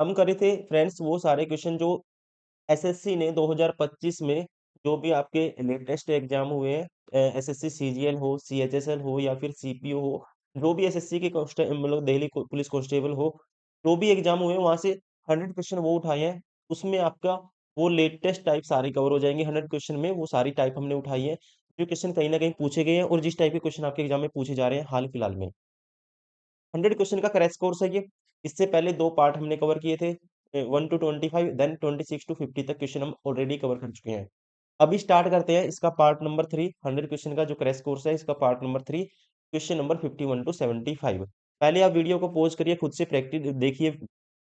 हम कर रहे थे फ्रेंड्स वो सारे क्वेश्चन जो एसएससी ने 2025 में जो भी आपके लेटेस्ट एग्जाम हुए हैं, एसएससी सीजीएल हो, सीएचएसएल हो या फिर सीपीओ हो, जो भी एसएससी के मतलब दिल्ली पुलिस कांस्टेबल हो, जो भी एग्जाम हुए वहां से 100 क्वेश्चन वो उठाए हैं। उसमें आपका वो लेटेस्ट टाइप सारे कवर हो जाएंगे 100 क्वेश्चन में। वो सारी टाइप हमने उठाई है जो क्वेश्चन कहीं ना कहीं पूछे गए हैं और जिस टाइप के क्वेश्चन आपके एग्जाम में पूछे जा रहे हैं हाल फिलहाल में। 100 क्वेश्चन का क्रैश कोर्स है ये। इससे पहले 2 पार्ट हमने कवर किए थे, 1 टू 25 देन 26 टू 50 तक क्वेश्चन हम ऑलरेडी कवर कर चुके हैं। अभी स्टार्ट करते हैं इसका पार्ट नंबर 3, 100 क्वेश्चन का जो क्रैश कोर्स है इसका part number 3, question number 51 to 75। पहले आप वीडियो को पॉज करिए, खुद से प्रैक्टिस देखिए,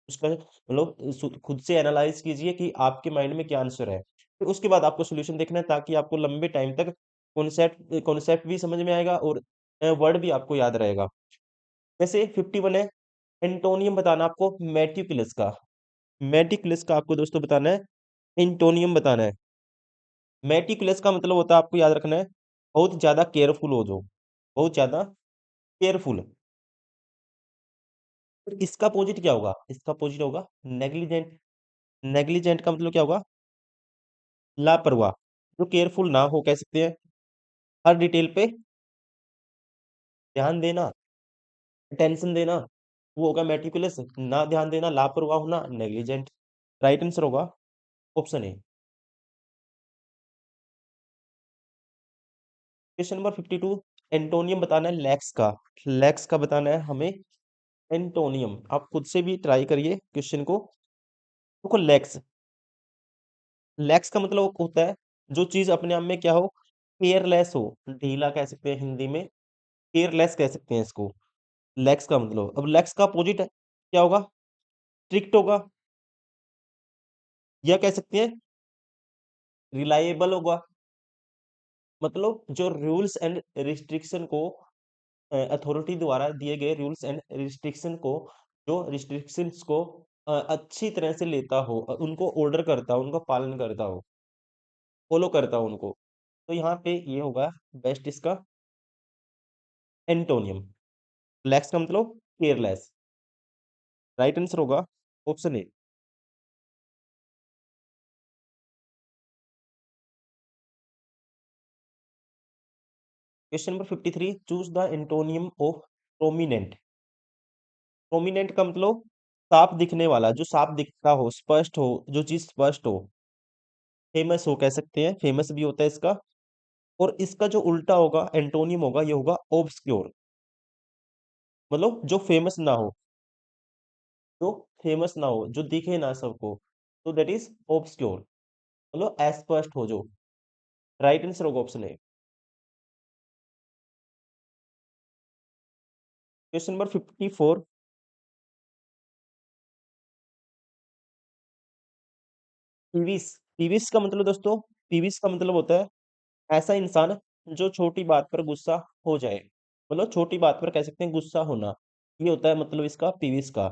उसका मतलब खुद से एनालाइज कीजिए कि आपके माइंड में क्या आंसर है। फिर उसके बाद आपको सॉल्यूशन देखना है ताकि आपको लंबे टाइम तक कॉन्सेप्ट कॉन्सेप्ट भी समझ में आएगा और वर्ड भी आपको याद रहेगा। जैसे 51 है, एंटोनियम बताना आपको मेटिकुलस का। मेटिकुलस का आपको दोस्तों बताना है, एंटोनियम बताना है। मेटिकुलस का मतलब होता है, आपको याद रखना है, बहुत ज्यादा केयरफुल हो जो, बहुत ज्यादा केयरफुल। फिर इसका अपोजिट क्या होगा? इसका अपोजिट होगा नेग्लिजेंट। नेग्लिजेंट का मतलब क्या होगा? लापरवाह, जो केयरफुल ना हो कह सकते हैं, हर डिटेल पे ध्यान देना, अटेंशन देना, वो होगा मेटिकुलस। ना ध्यान देना, लापरवाह होना, नेग्लिजेंट। राइट आंसर होगा option a. Question number 52, antonym बताना है लैक्स का। लैक्स का बताना है हमें एंटोनियम। आप खुद से भी ट्राई करिए क्वेश्चन को। देखो लैक्स, लैक्स का मतलब होता है जो चीज अपने आप में क्या हो, केयरलेस हो, ढीला कह सकते हैं हिंदी में, केयरलेस कह सकते हैं इसको। लैक्स का मतलब, अब लैक्स का अपोजिट क्या होगा? स्ट्रिक्ट होगा, या कह सकते हैं रिलायबल होगा। मतलब जो रूल्स एंड रिस्ट्रिक्शन को, अथॉरिटी द्वारा दिए गए रूल्स एंड रिस्ट्रिक्शन को, जो रिस्ट्रिक्शंस को अच्छी तरह से लेता हो, उनको ऑर्डर करता हो, उनका पालन करता हो, फॉलो करता हो उनको। तो यहाँ पे ये होगा बेस्ट इसका एंटोनियम। लैक्स का मतलब केयरलेस। राइट आंसर होगा option a. Question number 53, choose the antonym of prominent. Prominent का मतलब साफ दिखने वाला, जो साफ दिखता हो, स्पष्ट हो, जो चीज स्पष्ट हो। फेमस हो कह सकते हैं, फेमस भी होता है इसका। और इसका जो उल्टा होगा एंटोनियम होगा, ये होगा ऑब्सक्योर। मतलब जो फेमस ना हो, जो फेमस ना हो, जो दिखे ना सबको, तो दैट इज ऑब्सक्योर। मतलब अस्पष्ट हो जो। राइट आंसर होगा ऑप्शन ए। Question number 54, पीविस। पीविस का मतलब दोस्तों, पीविस का मतलब होता है ऐसा इंसान जो छोटी बात पर गुस्सा हो जाए। मतलब छोटी बात पर कह सकते हैं गुस्सा होना, ये होता है मतलब इसका पीविस का।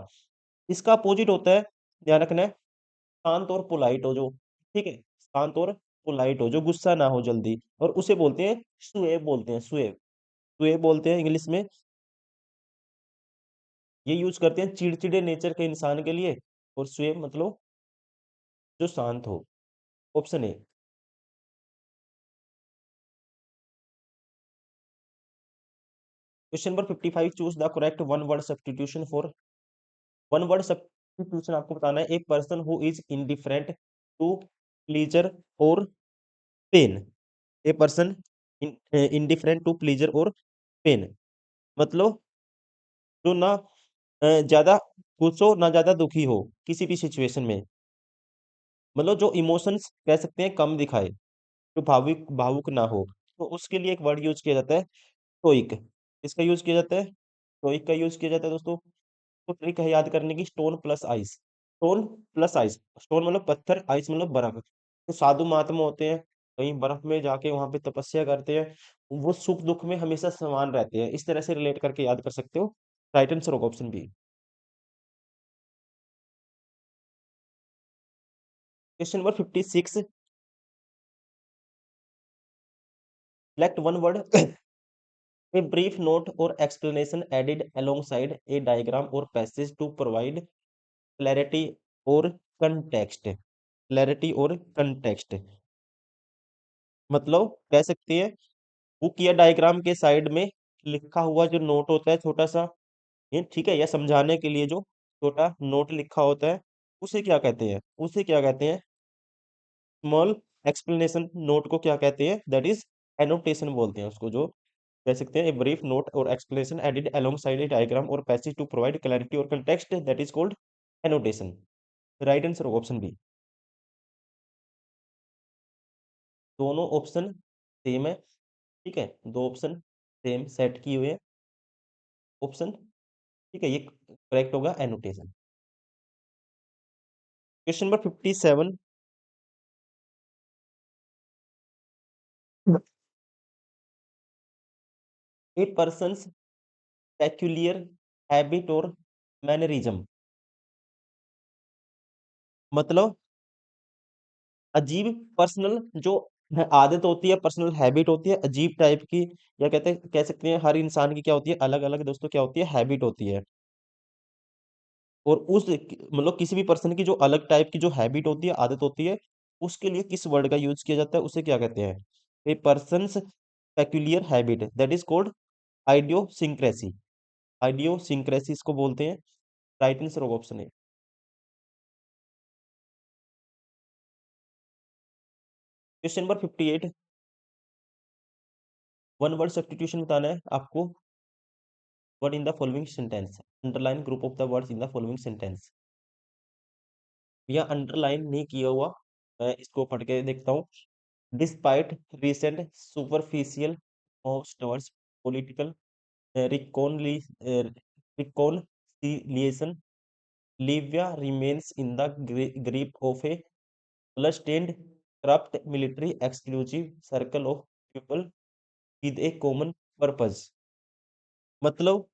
इसका अपोजिट होता है, ध्यान रखना है, शांत और पोलाइट हो जो। ठीक है, शांत और पोलाइट हो जो, गुस्सा ना हो जल्दी, और उसे बोलते हैं सुएब, बोलते हैं सुएब। सुएब बोलते हैं इंग्लिश में। ये यूज करते हैं चिड़चिड़े नेचर के इंसान के लिए। और सुएब मतलब जो शांत हो। Option a. Question number 55, choose the correct one word substitution for. One word substitution आपको बताना है, a person who is indifferent to pleasure और pain. A person indifferent to pleasure और पेन, मतलब जो ना ज्यादा खुश हो ना ज्यादा दुखी हो किसी भी सिचुएशन में। मतलब जो इमोशंस कह सकते हैं कम दिखाए, जो भावुक भावुक ना हो, तो उसके लिए एक वर्ड यूज किया जाता है टोइक। इसका यूज किया जाता है, टोइक का यूज किया जाता है दोस्तों। तो ट्रिक है याद करने की, stone plus ice. Stone plus ice, stone मतलब पत्थर, आइस मतलब बर्फ। तो साधु महात्मा होते हैं, कहीं बर्फ में जाके वहां पे तपस्या करते हैं, वो सुख दुख में हमेशा समान रहते हैं। इस तरह से रिलेट करके याद कर सकते हो। राइट आंसर होगा option b. Question number 56, select one word a brief note और explanation added alongside a diagram or passage to provide clarity और कंटेक्स्ट। क्लैरिटी और कंटेक्स्ट मतलब कह सकते हैं बुक या डायग्राम के साइड में लिखा हुआ जो नोट होता है छोटा सा, ये ठीक है, या समझाने के लिए जो छोटा नोट लिखा होता है, उसे क्या कहते हैं? उसे क्या कहते हैं? स्मॉल एक्सप्लेनेशन नोट को क्या कहते हैं? दैट इज एनोटेशन बोलते हैं उसको, जो कह सकते हैं ए ब्रीफ नोट और explanation added alongside a diagram और पैसेज टू प्रोवाइड क्लैरिटी और context, that is called annotation. Right answer option B. दोनों ऑप्शन सेम है, ठीक है, दो ऑप्शन सेम सेट किए हुए हैं ऑप्शन, ठीक है, ये करेक्ट होगा एनोटेशन। Question number 57। ए पर्सन्स पेक्यूलियर हैबिट और मैनरिज्म मतलब अजीब पर्सनल जो आदत होती है, पर्सनल हैबिट होती है अजीब टाइप की, या कहते हैं, कह सकते हैं हर इंसान की क्या होती है, अलग अलग दोस्तों क्या होती है, हैबिट होती है। और उस मतलब किसी भी पर्सन की जो अलग टाइप की जो हैबिट होती है, आदत होती है, उसके लिए किस वर्ड का यूज किया जाता है, उसे क्या कहते हैं? A person's peculiar habit, that is called idiosyncrasy. Idiosyncrasy इसको बोलते हैं। राइट आंसर ऑप्शन है। Question number 58। One word substitution बताना है आपको। Word in the following sentence, underline group of the words in the following sentence. यह underline नहीं किया हुआ, मैं इसको पढ़ के देखता हूँ। Despite recent superficial moves towards political reconciliation, Libya remains in the grip of a bloodstained, corrupt military exclusive circle of people with a common purpose। मतलब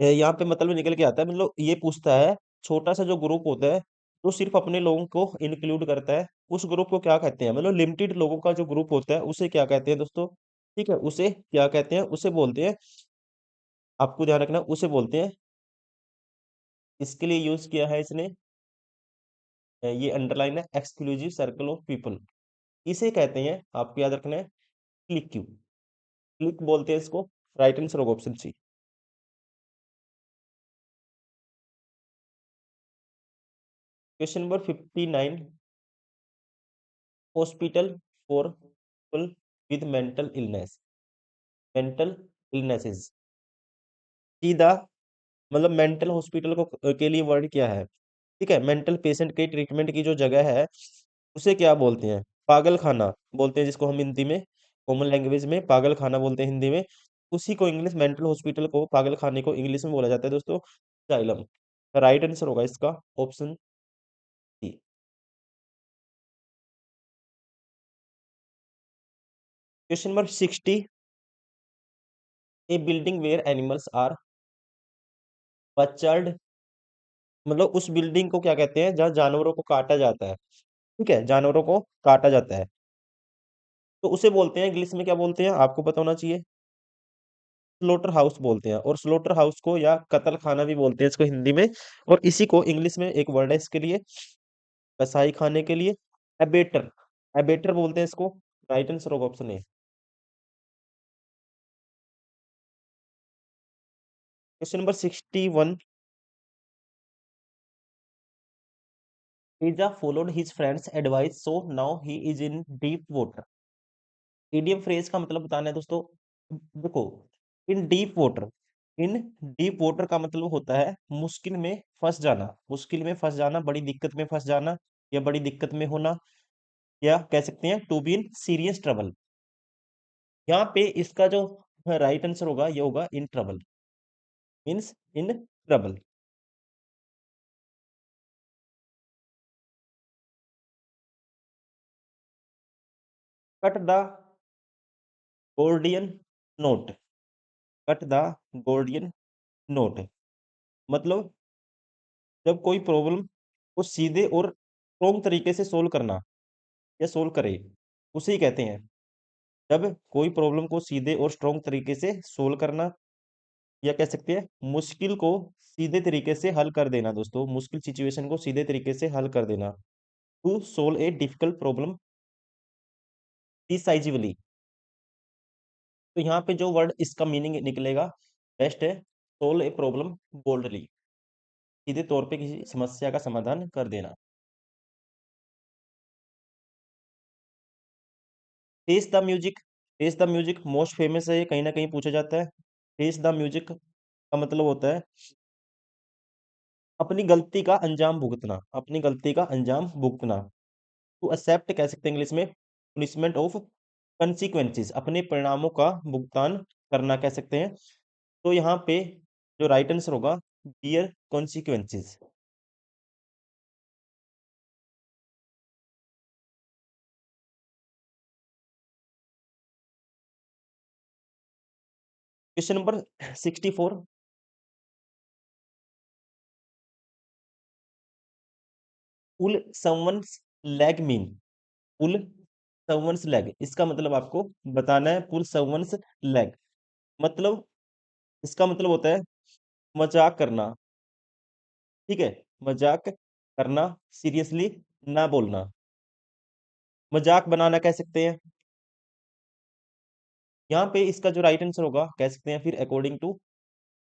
यहाँ पे मतलब निकल के आता है, मतलब ये पूछता है छोटा सा जो ग्रुप होता है जो सिर्फ अपने लोगों को इंक्लूड करता है, उस ग्रुप को क्या कहते हैं? मतलब लिमिटेड लोगों का जो ग्रुप होता है उसे क्या कहते हैं दोस्तों? ठीक है, उसे क्या कहते हैं? उसे बोलते हैं, आपको ध्यान रखना, उसे बोलते हैं, इसके लिए यूज किया है इसने, ये अंडरलाइन है, एक्सक्लूसिव सर्कल ऑफ पीपल। इसे कहते हैं, आपको याद रखना है, क्लिक क्यू। क्लिक बोलते हैं इसको। राइट आंसर होगा option C. Question number 59। Hospital for people with mental illness, mental illnesses, सीधा मतलब मेंटल हॉस्पिटल को के लिए वर्ड क्या है? ठीक है, मेंटल पेशेंट के ट्रीटमेंट की जो जगह है उसे क्या बोलते हैं? पागल खाना बोलते हैं, जिसको हम हिंदी में कॉमन लैंग्वेज में पागल खाना बोलते हैं हिंदी में। उसी को इंग्लिश मेंटल हॉस्पिटल को, पागल खाने को इंग्लिश में बोला जाता है दोस्तों, असाइलम। राइट आंसर होगा इसका option C. Question number 60। A building where animals are butchered, मतलब उस बिल्डिंग को क्या कहते हैं जहाँ जानवरों को काटा जाता है, ठीक है, जानवरों को काटा जाता है, तो उसे बोलते हैं इंग्लिश में क्या बोलते हैं? आपको पता होना चाहिए। स्लोटर हाउस बोलते हैं, और स्लोटर हाउस को या कत्ल खाना भी बोलते हैं इसको हिंदी में। और इसी को इंग्लिश में एक वर्ड है इसके लिए, कसाई खाने के लिए, एबेटर। एबेटर बोलते हैं इसको। राइट आंसर होगा option a. Question number 61। Pizza followed his friend's advice, so now he is in deep water। Idiom phrase का मतलब बताना है दोस्तों। देखो, इन डीप वाटर, इन डीप वाटर का मतलब होता है मुश्किल में फंस जाना, मुश्किल में फंस जाना, बड़ी दिक्कत में फंस जाना, या बड़ी दिक्कत में होना, या कह सकते हैं to be in serious trouble. यहाँ पे इसका जो राइट आंसर होगा ये होगा in trouble, means in trouble. Cut the Gordian knot, cut the Gordian knot मतलब जब कोई प्रॉब्लम को सीधे और स्ट्रॉन्ग तरीके से सोल्व करना, या सोल्व करे, उसे ही कहते हैं। जब कोई प्रॉब्लम को सीधे और स्ट्रॉन्ग तरीके से सोल्व करना, या कह सकते हैं मुश्किल को सीधे तरीके से हल कर देना दोस्तों, मुश्किल सिचुएशन को सीधे तरीके से हल कर देना। To solve a difficult problem decisively. तो यहाँ पे जो वर्ड इसका मीनिंग निकलेगा बेस्ट है सोल्व ए प्रॉब्लम बोल्डली, सीधे तौर पे किसी समस्या का समाधान कर देना। Test the music, test the music most famous है, ये कहीं ना कहीं पूछा जाता है। टेस्ट द म्यूजिक का मतलब होता है अपनी गलती का अंजाम भुगतना, अपनी गलती का अंजाम भुगतना। टू एक्सेप्ट कह सकते हैं इंग्लिश में पनिशमेंट ऑफ कंसिक्वेंसेस, अपने परिणामों का भुगतान करना कह सकते हैं। तो यहाँ पे जो राइट आंसर होगा बियर कॉन्सिक्वेंसेस। Question number 64। पुल समवंस लेग मीन, पुल समवंस लेग इसका मतलब आपको बताना है। पुल समवंस लेग मतलब, इसका मतलब होता है मजाक करना, ठीक है, मजाक करना, सीरियसली ना बोलना, मजाक बनाना कह सकते हैं। यहाँ पे इसका जो राइट आंसर होगा कह सकते हैं फिर according to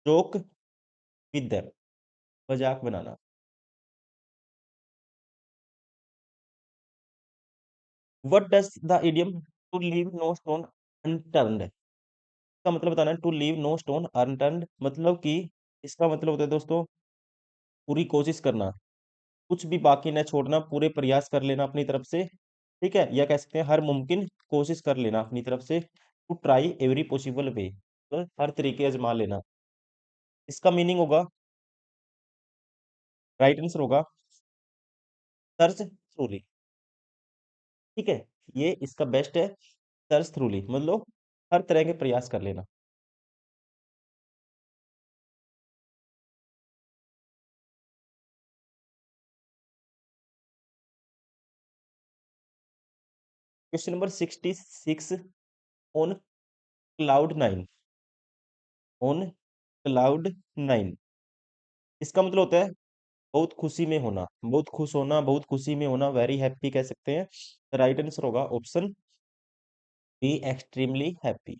joke with them, मजाक बनाना। What does the idiom to leave no stone unturned, इसका मतलब बताना है। To leave no stone unturned मतलब कि इसका मतलब होता है दोस्तों पूरी कोशिश करना, कुछ भी बाकी न छोड़ना, पूरे प्रयास कर लेना अपनी तरफ से, ठीक है, या कह सकते हैं हर मुमकिन कोशिश कर लेना अपनी तरफ से। To try every possible way, तो हर तरीके आजमा लेना। इसका मीनिंग होगा, राइट आंसर होगा सर्च थ्रूली, ठीक है, ये इसका बेस्ट है। सर्च थ्रूली मतलब हर तरह के प्रयास कर लेना। Question number 66। On cloud nine, on cloud nine इसका मतलब होता है बहुत खुशी में होना, बहुत खुश होना, बहुत खुशी में होना, वेरी हैप्पी कह सकते हैं। राइट आंसर होगा option B extremely happy.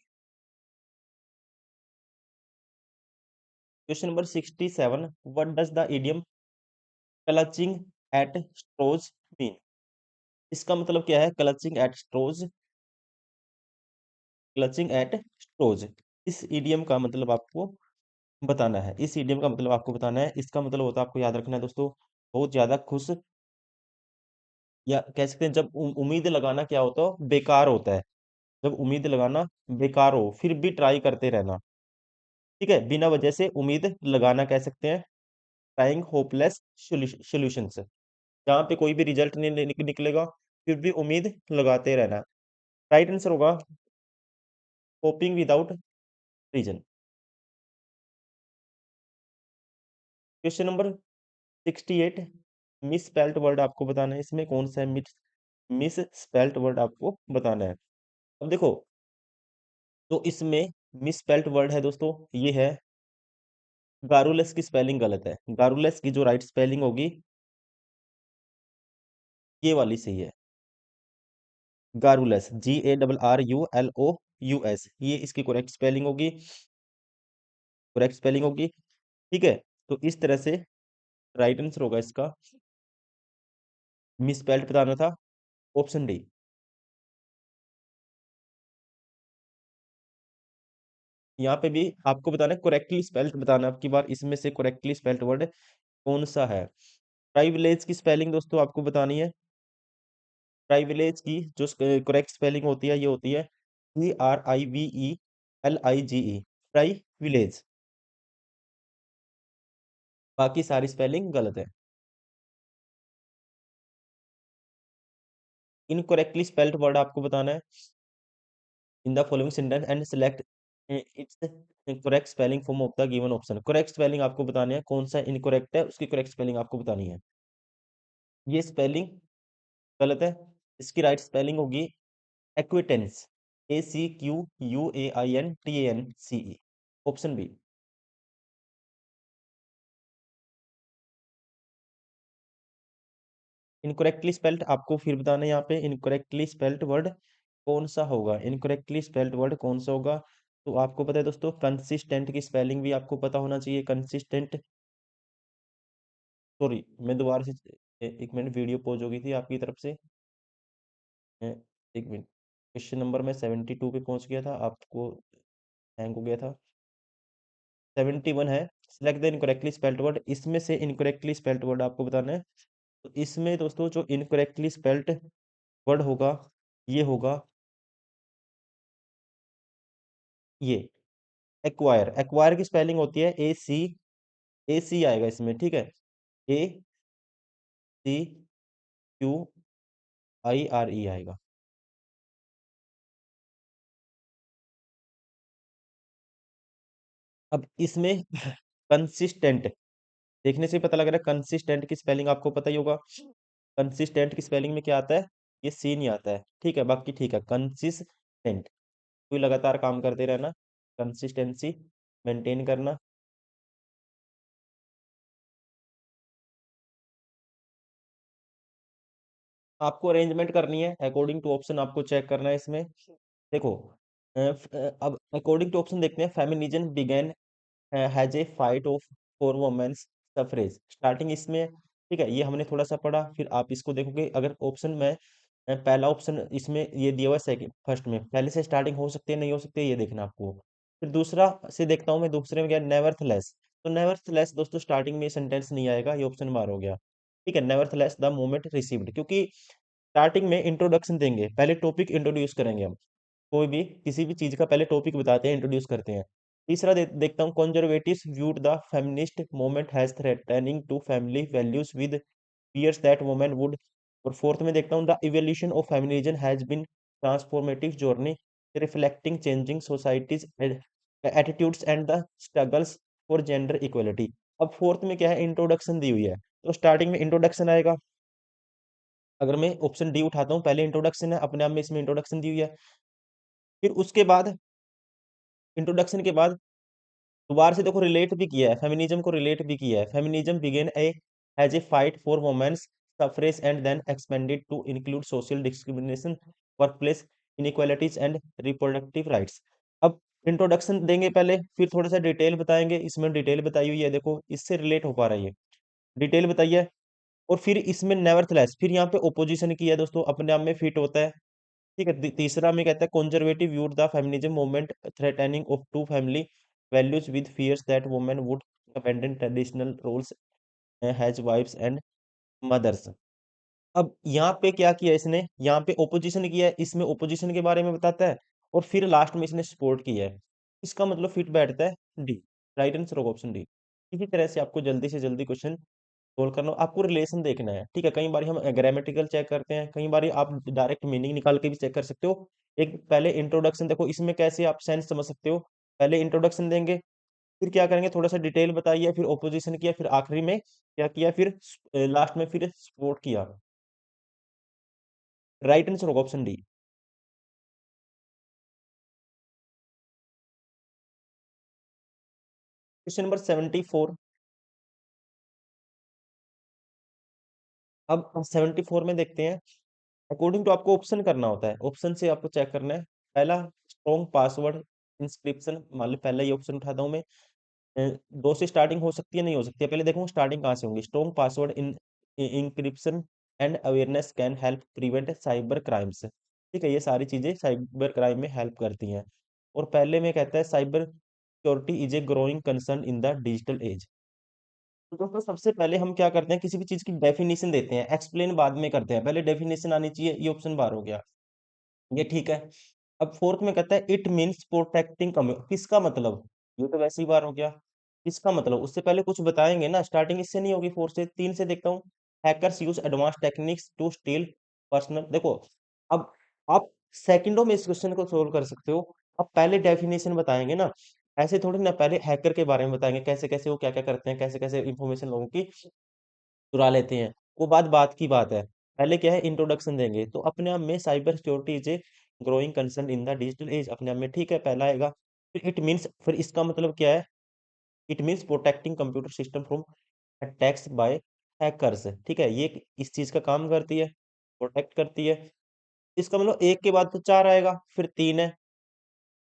Question number 67। What does the idiom clutching at straws mean, इसका मतलब क्या है clutching at straws, clutching at straws. इस इडियम का मतलब आपको बताना है, इस इडियम का मतलब आपको बताना है। इसका मतलब होता है आपको याद रखना है दोस्तों बहुत ज्यादा खुश, या कह सकते हैं जब उम्मीद लगाना क्या होता है बेकार होता है, जब उम्मीद लगाना बेकार हो फिर भी ट्राई करते रहना, ठीक है, बिना वजह से उम्मीद लगाना कह सकते हैं ट्राइंग होपलेस सॉल्यूशंस, जहाँ पे कोई भी रिजल्ट नहीं निकलेगा फिर भी उम्मीद लगाते रहना। राइट आंसर होगा hoping without reason. Question number 68। Misspelt word आपको बताना है, इसमें कौन सा है मिस, मिस स्पेल्ट वर्ड आपको बताना है। अब देखो तो इसमें मिस स्पेल्ट वर्ड है दोस्तों, ये है गारुलस की स्पेलिंग गलत है, गारुलस की जो राइट स्पेलिंग होगी ये वाली सही है, गारुलस GARRULOUS, ये इसकी करेक्ट स्पेलिंग होगी, करेक्ट स्पेलिंग होगी, ठीक है। तो इस तरह से राइट आंसर होगा इसका, मिस स्पेल्ट बताना था, ऑप्शन डी। यहाँ पे भी आपको बताना है करेक्टली स्पेल्ट बताना, आपकी बार इसमें से करेक्टली स्पेल्ट वर्ड कौन सा है। प्राइविलेज की स्पेलिंग दोस्तों आपको बतानी है, प्राइविलेज की जो करेक्ट स्पेलिंग होती है ये होती है PRIVELIGE, प्राइविलेज, बाकी सारी स्पेलिंग गलत है। इनकरेक्टली स्पेल्ड वर्ड आपको बताना है इन the following sentence and select it's correct spelling form of the given option, correct spelling आपको बतानी है, कौन सा इनकरेक्ट है उसकी करेक्ट स्पेलिंग आपको बतानी है। ये स्पेलिंग गलत है, इसकी राइट स्पेलिंग होगी acquaintance, ACQUAINTANCE, option B. Incorrectly spelled आपको फिर बताना है यहाँ पे, इनकरेक्टली स्पेल्ड वर्ड कौन सा होगा, इनकरेक्टली स्पेल्ड वर्ड कौन सा होगा। तो आपको पता है दोस्तों, कंसिस्टेंट की स्पेलिंग भी आपको पता होना चाहिए, कंसिस्टेंट। सॉरी, मैं दोबारा से, एक मिनट, वीडियो पॉज हो गई थी आपकी तरफ से। अ, एक मिनट, क्वेश्चन नंबर मैं 72 पे पहुंच गया था, आपको हैंग हो गया था। 71 है, select the incorrectly spelled word, इसमें से इनकरेक्टली स्पेल्ड वर्ड आपको बताना है। तो इसमें दोस्तों जो इनकरेक्टली स्पेल्ड वर्ड होगा, ये होगा ये, एक्वायर। एक्वायर की स्पेलिंग होती है ए सी आएगा इसमें, ठीक है, ACQIRE आएगा। अब इसमें कंसिस्टेंट, देखने से पता लग रहा है कंसिस्टेंट की स्पेलिंग आपको पता ही होगा। कंसिस्टेंट की स्पेलिंग में क्या आता है, ये सी नहीं आता है, ठीक है, बाकी ठीक है, कंसिस्टेंट, कोई लगातार काम करते रहना, कंसिस्टेंसी मेंटेन करना। आपको अरेंजमेंट करनी है अकॉर्डिंग टू ऑप्शन, आपको चेक करना है इसमें। देखो, अब अकॉर्डिंग टू ऑप्शन देखते हैं, feminism began has a fight of for women's suffrage, starting इसमें, ठीक है, ये हमने थोड़ा सा पढ़ा, फिर आप इसको देखोगे, अगर ऑप्शन में पहला ऑप्शन इसमें ये दिया हुआ है, सेकंड फर्स्ट में पहले से स्टार्टिंग हो सकती है नहीं हो सकती है, ये देखना आपको। फिर दूसरा से देखता हूँ मैं, दूसरे में क्या, नेवरथलेस, तो नेवरथलेस दोस्तों स्टार्टिंग में सेंटेंस नहीं आएगा, ये ऑप्शन बार हो गया, ठीक है, नेवरथलेस द मोमेंट रिसीव्ड, क्योंकि स्टार्टिंग में इंट्रोडक्शन देंगे, पहले टॉपिक इंट्रोड्यूस करेंगे हम, कोई भी किसी भी चीज का पहले टॉपिक बताते हैं, इंट्रोड्यूस करते हैं। तीसरा देखता हूँ, conservatives viewed the feminist movement has threatening to family values with fears that women would, और फोर्थ में देखता हूँ, the evolution of feminism has been transformative journey reflecting changing society's attitudes and the struggles for gender equality. अब fourth में क्या है, introduction दी हुई है, तो स्टार्टिंग में इंट्रोडक्शन आएगा। अगर मैं ऑप्शन डी उठाता हूँ, पहले इंट्रोडक्शन है, अपने आप में इसमें इंट्रोडक्शन दी हुई है, फिर उसके बाद, इंट्रोडक्शन के बाद दोबारा से देखो रिलेट भी किया है, फेमिनिज्म को रिलेट भी किया है, feminism began a as a fight for women's suffrage and then expanded to include social discrimination, workplace inequalities and reproductive rights. अब इंट्रोडक्शन देंगे पहले, फिर थोड़ा सा डिटेल बताएंगे, इसमें डिटेल बताई हुई है, देखो इससे रिलेट हो पा रहा है ये, डिटेल बताइए। और फिर इसमें नेवरथलेस, फिर यहाँ पे ओपोजिशन की है दोस्तों, अपने आप में फिट होता है, ठीक है। तीसरा में कहता है, conservative viewed the feminism movement threatening of to family values with fears that women would abandon traditional roles has wives and mothers. अब यहाँ पे क्या किया इसने, यहाँ पे ओपोजिशन किया है, इसमें ओपोजिशन के बारे में बताता है, और फिर लास्ट में इसने सपोर्ट किया है, इसका मतलब फिट बैठता है डी, राइट आंसर होगा ऑप्शन डी। इसी तरह से आपको जल्दी से जल्दी क्वेश्चन सोल्व करना हो, आपको रिलेशन देखना है, ठीक है, कई बार हम ग्रामेटिकल चेक करते हैं, कई बार आप डायरेक्ट मीनिंग निकाल के भी चेक कर सकते हो। एक पहले इंट्रोडक्शन देखो, इसमें कैसे आप सेंस समझ सकते हो, पहले इंट्रोडक्शन देंगे, फिर क्या करेंगे, थोड़ा सा डिटेल बताइए, फिर ओपोजिशन किया, फिर आखिरी में क्या किया, फिर लास्ट में फिर सपोर्ट किया, राइट आंसर होगा ऑप्शन डी। Question number 74। अब 74 में देखते हैं, अकॉर्डिंग टू आपको ऑप्शन करना होता है, ऑप्शन से आपको चेक करना है। पहला, स्ट्रॉन्ग पासवर्ड इंस्क्रिप्शन, मान लो पहला ये ऑप्शन उठाता हूँ मैं, दो से स्टार्टिंग हो सकती है नहीं हो सकती है, पहले देखो स्टार्टिंग कहाँ से होंगी, strong password in encryption and awareness can help prevent cyber crimes, ठीक है, ये सारी चीजें साइबर क्राइम में हेल्प करती हैं। और पहले में कहता है, cyber security is a growing concern in the digital age. तो दोस्तों सबसे पहले हम क्या करते हैं, किसी भी चीज की डेफिनेशन देते हैं, एक्सप्लेन बाद में करते हैं, पहले डेफिनेशन आनी चाहिए, ये ऑप्शन बार हो गया, ये ठीक है। अब फोर्थ में कहता है, इट मीन्स प्रोटेक्टिंग, किसका मतलब, ये तो वैसे ही बार हो गया, किसका मतलब, उससे पहले कुछ बताएंगे ना, स्टार्टिंग इससे नहीं होगी, फोर्थ से। तीन से देखता हूँ, hackers use advance techniques to steal personal, देखो अब आप सेकंडों में इस क्वेश्चन को सोल्व कर सकते हो। अब पहले डेफिनेशन बताएंगे ना, ऐसे थोड़ी ना, पहले हैकर के बारे में बताएंगे, कैसे कैसे वो क्या क्या करते हैं, कैसे कैसे इंफॉर्मेशन लोगों की चुरा लेते हैं, वो बात बात की बात है। पहले क्या है, इंट्रोडक्शन देंगे, तो अपने आप में cyber security is a growing concern in the digital age, अपने आप में ठीक है, पहला आएगा। फिर इट मीन्स, फिर इसका मतलब क्या है, it means protecting computer system from attacks by hackers, ठीक है, ये इस चीज का काम करती है, प्रोटेक्ट करती है। इसका मतलब एक के बाद तो चार आएगा, फिर तीन है।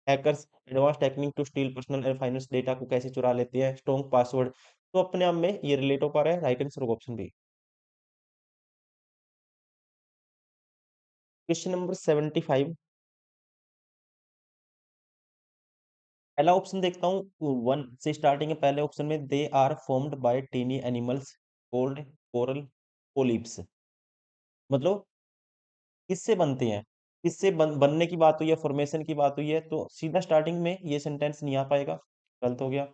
Hackers advance technique to steal personal and finance data को कैसे चुरा लेते हैं, स्ट्रॉन्ग पासवर्ड। तो अपने आप में ये रिलेट हो पा रहा है, राइट आंसर होगा ऑप्शन बी। Question number 75। पहला ऑप्शन देखता हूँ, वन से स्टार्टिंग है। पहले ऑप्शन में they are formed by tiny animals called coral polyps, मतलब किससे बनते हैं, किससे बनने की बात हुई है, फॉर्मेशन की बात हुई है, तो सीधा स्टार्टिंग में ये सेंटेंस नहीं आ पाएगा, गलत हो गया।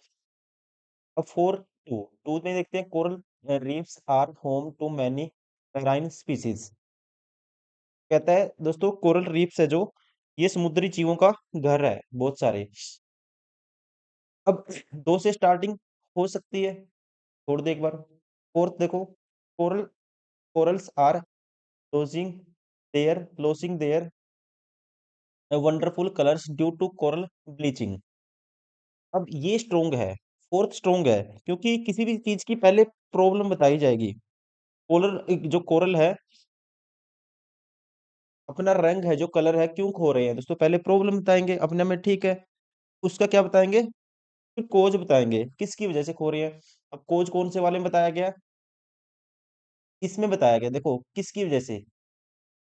अब फोर टू टू में देखते हैं, coral reefs are home to many marine species. कहता है दोस्तों, कोरल रीफ्स है जो, ये समुद्री जीवों का घर है बहुत सारे। अब दो से स्टार्टिंग हो सकती है, छोड़ दे एक बार। फोर्थ देखो, coral corals are losing their wonderful colors due to coral bleaching। अब ये स्ट्रोंग है, फोर्थ स्ट्रोंग है, क्योंकि किसी भी चीज की पहले प्रॉब्लम बताई जाएगी। कोरल जो कोरल है, अपना रंग है जो कलर है क्यों खो रहे हैं दोस्तों, पहले प्रॉब्लम बताएंगे, अपने में ठीक है। उसका क्या बताएंगे, फिर कोज बताएंगे किसकी वजह से खो रही है। अब कोज कौन से वाले में बताया गया, इसमें बताया गया, देखो किसकी वजह से,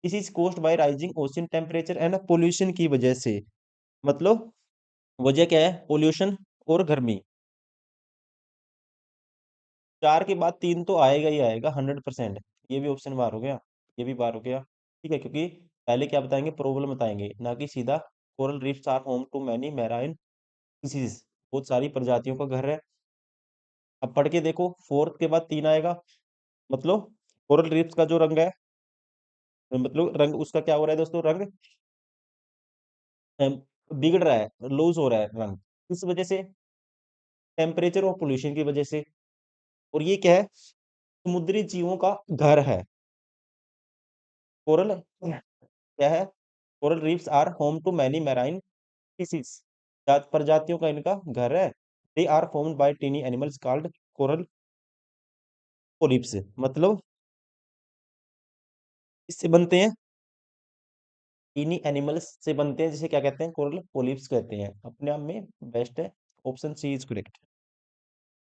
this is caused by rising ocean temperature and pollution की वजह से। मतलब वजह क्या है, पोल्यूशन और गर्मी। चार के बाद तीन तो आएगा ही आएगा 100%। ये भी ऑप्शन बार हो गया, ये भी बार हो गया, ठीक है, क्योंकि पहले क्या बताएंगे, प्रॉब्लम बताएंगे, ना कि सीधा coral reefs are home to many marine species, बहुत सारी प्रजातियों का घर है। अब पढ़ के देखो, फोर्थ के बाद तीन आएगा, मतलब कोरल रीफ्स का जो रंग है, मतलब रंग उसका क्या हो रहा है दोस्तों, रंग अम, बिगड़ रहा है, लूज हो रहा है रंग, किस वजह से, टेम्परेचर और पोल्यूशन की वजह से। और ये क्या है, समुद्री जीवों का घर है। कोरल क्या है, coral reefs are home to many marine species, प्रजातियों का इनका घर है। They are formed by tiny animals called coral polyps, मतलब इससे बनते हैं, टीनी एनिमल्स से बनते हैं, जिसे क्या कहते हैं, कोरल पोलिप्स कहते हैं। अपने आप में बेस्ट है, ऑप्शन सी इज करेक्ट।